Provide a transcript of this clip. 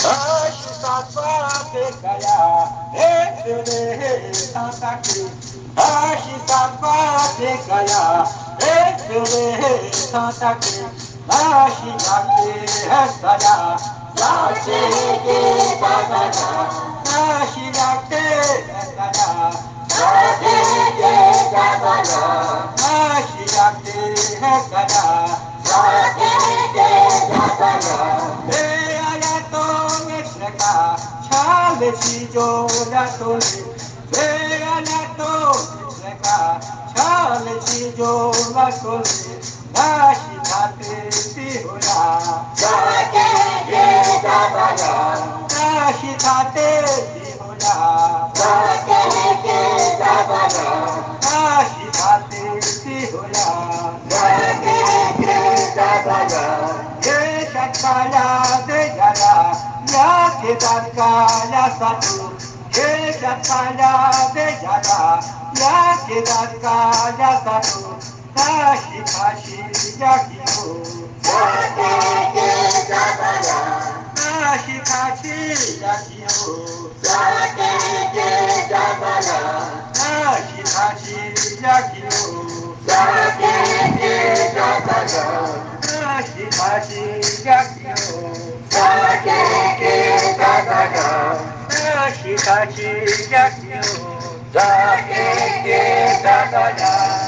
Ashitapatekaya, Ekele Santaki, Ashitapatekaya, Ekele Santaki, Ashitake Hesaya, Yateke Tataya, Ashitake Hesaya, Yateke Tataya, Ashitake Hesaya, Yateke Tataya, Ayato Metraka, Chale Chijo Ratoli, Ayato Metraka, Chale Chijo Ratoli, Nashi Tate Tihola, Nashi Tate Tihola, Nashi Tate Tihola, Kaya de jaya, ya ke kaya satu. Kaya de jaya, ya ke kaya satu. Kashi kashi yakiyo, kashi kashi yakiyo, kashi kashi yakiyo, kashi kashi yakiyo. Kashi kashi yakiyo, Zakeke Dadaya.